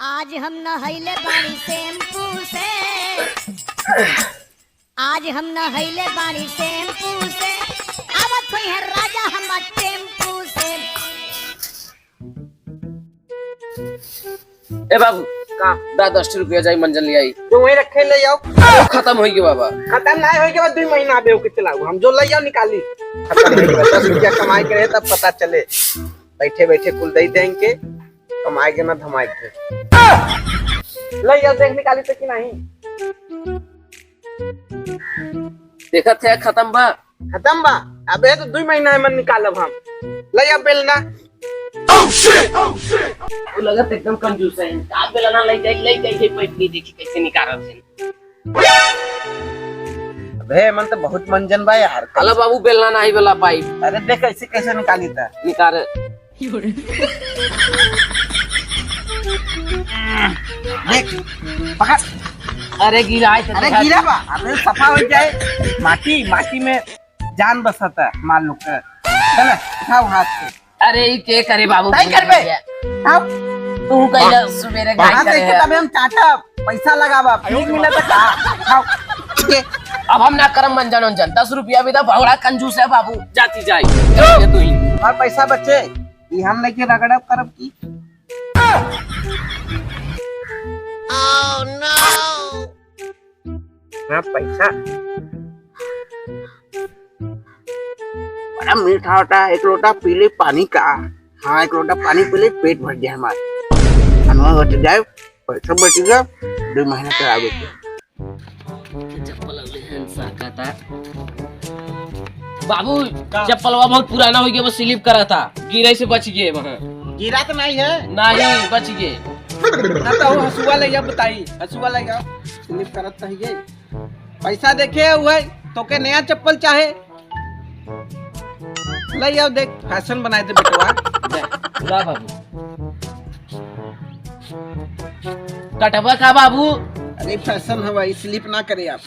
आज हम नहैले बाड़ी शैम्पू से, आज हम नहैले बाड़ी शैम्पू से, आवत हुई है राजा हम टेम्पू से। ए बाबू का 10 रुपया जाई मंजन ले आई जो वही रखे ले जाओ। खत्म हो गया बाबा। खत्म ना होए के बाद 2 महीना बेव के चलाऊ हम जो ले जाओ निकाली। खत्म होए के बाद 10 रुपया कमाई करे तब पता चले। बैठे बैठे कुल दई देंगे कमाई के ना धमाई के ले जाओ देख निकाली तो कि नहीं। देखा थे खत्म बा। खत्म बा अबे तो 2 महीना में निकालब हम। ले जाओ बेलना। वो लगत एकदम कंजूस है। का बेलना ले जाई पैटनी देखी कैसे निकालत है। अबे मन तो बहुत मंजन बा यार। अला बाबू बेलना नहीं बेला पाई। अरे देख कैसे कैसे निकाली था निकाल देख पकड़। अरे गिरा है। अरे गिरा बा अबे सफा हो जाए। माटी माटी में जान बसता मान लो कर चल उठाओ हाथ से। अरे ये के करे बाबू नहीं कर बे अब तू कहिला सवेरे गाय वहां करे से है। तबे हम चाटा पैसा लगावा फिर मिला तो का खाओ के अब हम ना करम मंजन अंजन 10 रुपया भी तो बड़ा कंजूस है बाबू। जाती जाए जाती तू ही। और पैसा बचे ये हम लेके रगड़ा करब की। ओह नो हां पैसा बड़ा मीठा होता है। 1 लोटा पी ले पानी का। हाँ 1 लोटा पानी पी ले पेट भर जाए हमारे अनवा बच जाए पैसा बच गया 2 महीने तक आगे चप्पल अगले हंसा का था बाबू। चप्पलवा बहुत पुराना हो गया वो स्लिप करा था गिरे से बच गए वहाँ। गिरा तो नहीं है नहीं बच गए ना तो हसुआ ले जाओ बताई हसुआ ले जाओ स्लिप करत तो है पैसा देखे हुए तो के नया चप्पल चाहे ले जाओ देख फैशन बनाए दे बेटवा। ला बाबू कटवा का बाबू। अरे फैशन है भाई स्लिप ना करे आप।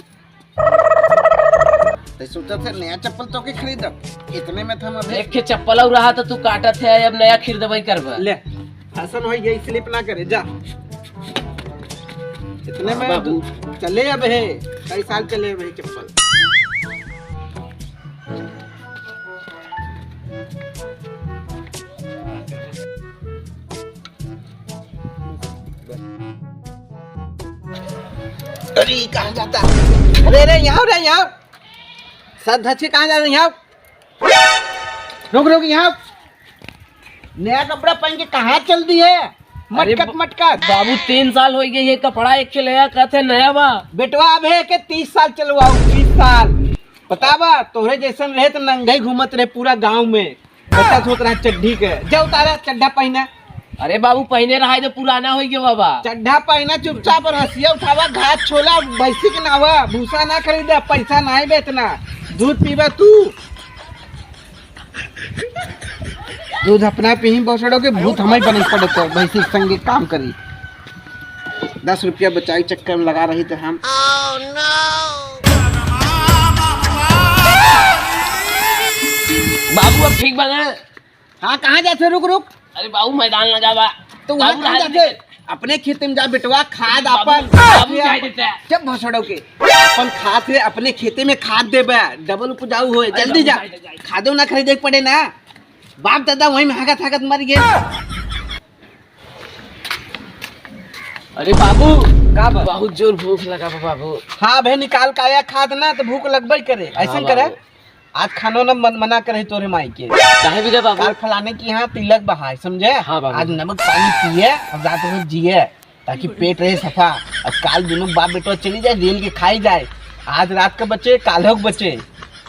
तो सोचा था नया चप्पल तो के खरीदब इतने में था मैं एक के चप्पल और रहा तो तू काटत है अब नया खरीदबई करबा। ले फैशन हो गई स्लिप ना करे जा इतने में बाबू। चले अब है कई साल चले अब है चप्पल। अरे कहाँ जाता अरे रे यहाँ सद धचे कहाँ जा रहे यहाँ रुक यहाँ नया कपड़ा पहन के कहाँ चल दी है मटकट मटकट। बाबू 3 साल हो गए ये कपड़ा एक के लिया कहते नया बा। बेटवा अब है के 30 साल चलवाओ 30 साल पता बा तोहरे जैसन रहे तो नंगे घूमत रहे पूरा गांव में। बता सोच रहा चड्ढी के जा उतारा चड्ढा पहना। अरे बाबू पहने रहा है तो पुराना हो गया बाबा। चड्ढा पहना चुपचाप रसिया उठावा घास छोला भैंसी के नावा भूसा ना खरीदा पैसा ना बेचना दूध पीवा तू दूध अपना पी बसड़ो के भूत हमें बने पड़ता भैंसी संगे काम करी। 10 रुपया बचाई चक्कर में लगा रही तो हम बाबू अब ठीक बना। हाँ कहाँ जाते रुक रुक। अरे बाबू मैदान लगा बा तो वहाँ बाबू कहाँ राहत जाते अपने खेत में जा बेटवा खाद अपन बाबू जाए देता है। जब भसड़ो के अपन खाद से अपने खेते में खाद देबे डबल उपजाऊ होए जल्दी जा खादो ना खरीदे के पड़े ना बाप दादा वही में हागत हागत मर गए। अरे बाबू का बा? बहुत जोर भूख लगा बा बाबू। हाँ भाई निकाल के आया खाद ना तो भूख लगबे करे ऐसा करे आज खानो न मना करे तोरे माई के काहे भी बाबू काल फलाने की यहाँ तिलक बहाए समझे। हाँ बाबू। आज नमक पानी पिए और रात में जिए ताकि पेट रहे सफा और काल दोनों बाप बेटो चली जाए रेल के खाई जाए। आज रात का बचे काल हो बचे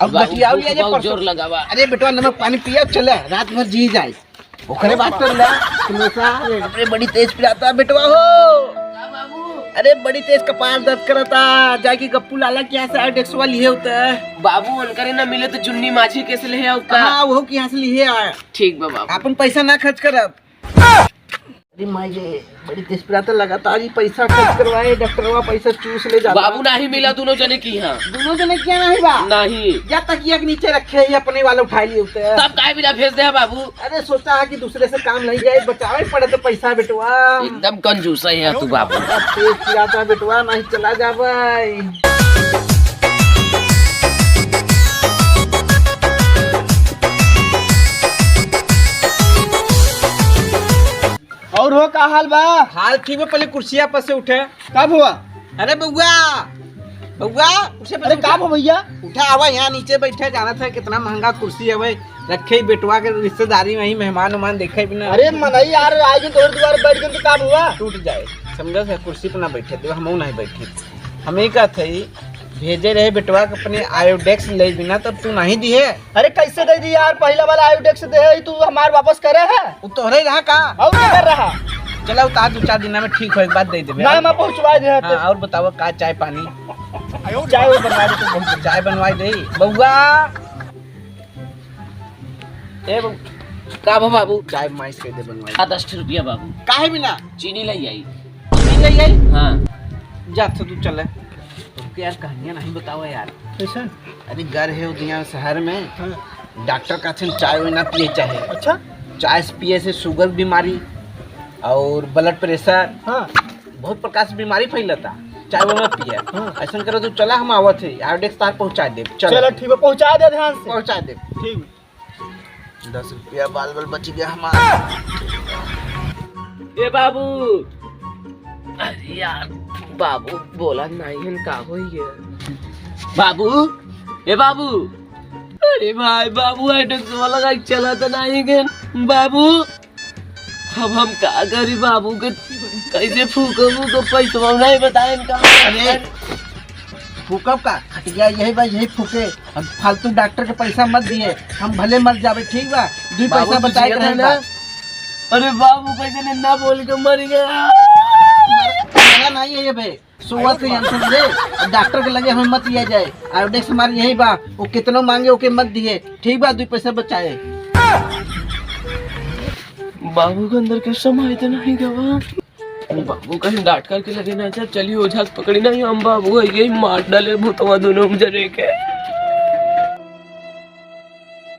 अब बटिया बहुत जोर लगा बा। अरे बेटवा नमक पानी पिया चले रात भर जी जाए ओकरे बात कर ला अरे बड़ी तेज पिलाता बेटवा हो। अरे बड़ी तेज कपार दर्द करता जाके गप्पू लाला के यहाँ से आयोडेक्स वाली है होता है। बाबू उनकरे ना मिले तो चुन्नी माझी कैसे ले आओ का। हाँ वो की यहाँ से लिए आया ठीक बा बाबू। अपन पैसा ना खर्च करब माई रे बड़ी तेजपुराता लगातार ही पैसा खर्च करवाए, डॉक्टरवा पैसा चूस ले जाता। बाबू नहीं मिला दोनों जने की यहाँ। दोनों जने क्या नहीं बा? नहीं। या तकिया के नीचे रखे ही अपने वाले उठा लिए होते हैं। तब काहे बिना भेज दे है बाबू? अरे सोचा है कि दूसरे से काम नहीं जाए, बचावे पड़े तो पैसा बेटवा। एकदम कंजूस है तू बाबू। तेज पिराता बेटवा नहीं चला जा भाई। और हो का हाल बा? हाल ठीक है, पहले कुर्सिया पर से उठे। कब हुआ? अरे बउआ बउआ कुर्सी पर अरे कब हो भैया? उठा आवा, यहाँ नीचे बैठे जाना था। कितना महंगा कुर्सी है भाई, रखे बेटवा के रिश्तेदारी में ही मेहमान उमान देखे बिना। अरे मनई यार आज तोड़ द्वार बैठ गए तो कब हुआ? टूट जाए समझा से, कुर्सी पर ना बैठे थे, हम नहीं बैठे। हमें का थी भेजे रहे बेटवा के अपने आयोडेक्स ले बिना, तब तू नहीं दिए। अरे कैसे दे दी यार? पहला वाला आयोडेक्स दे है तू हमार वापस करे है? वो तोहरे रहा का और क्या कर रहा? चला उतार 2-4 दिन में ठीक हो, एक बात दे देबे। ना मैं पहुंचवा दे हाँ, और बताओ का चाय पानी? चाय वो बनवा दे तू। बहुत चाय बनवाई दे बउआ। ए बउ का भा बाबू? चाय माइस के दे बनवाई। 10 रुपया बाबू। काहे बिना? चीनी लाई आई। चीनी ले आई? हाँ। जा तो तू चले। तो यार कहानियां नहीं बताओ यार। कैसा? अरे घर है उदिया शहर में, डॉक्टर का चाय वाय ना पिए चाहे। अच्छा चाय से पिए से शुगर बीमारी और ब्लड प्रेशर, हाँ बहुत प्रकार से बीमारी फैलता। चाय वो मत पिए। ऐसा करो तू चला, हम आवत है आयोडेक्स तार पहुंचा दे। चलो ठीक है, पहुंचा दे ध्यान से। पहुंचा दे। ठीक 10 रुपया बाल बाल बच गया हमारा। ए बाबू, अरे यार बाबू बोला नहीं है का हो ये बाबू। ए बाबू, अरे भाई बाबू आइटक्स वाला का चला तो नहीं गए बाबू। अब हम का करी बाबू के, कैसे फूको पैसा नहीं बताए इनका। अरे फूकब का हट गया, यही बा यही फूके। अब फालतू डॉक्टर के पैसा मत दिए, हम भले मर जावे ठीक बा, 2 पैसा बताए रहे ना। अरे बाबू कैसे ना बोल के मर गया। मेरा नहीं है ये भाई, सुबह से टेंशन ले। डॉक्टर के लगे हमें मत दिया जाए। आयोडेक्स हमारे यही बा, वो कितनों मांगे ओके मत दिए ठीक बा, 2 पैसा बचाए। बाबू के अंदर के समय तो नहीं गवा। बाबू कहीं डांट करके लगे ना, चलिए ओझा पकड़ी नहीं हम बाबू यही मार डाले भूतवा दोनों जरे के।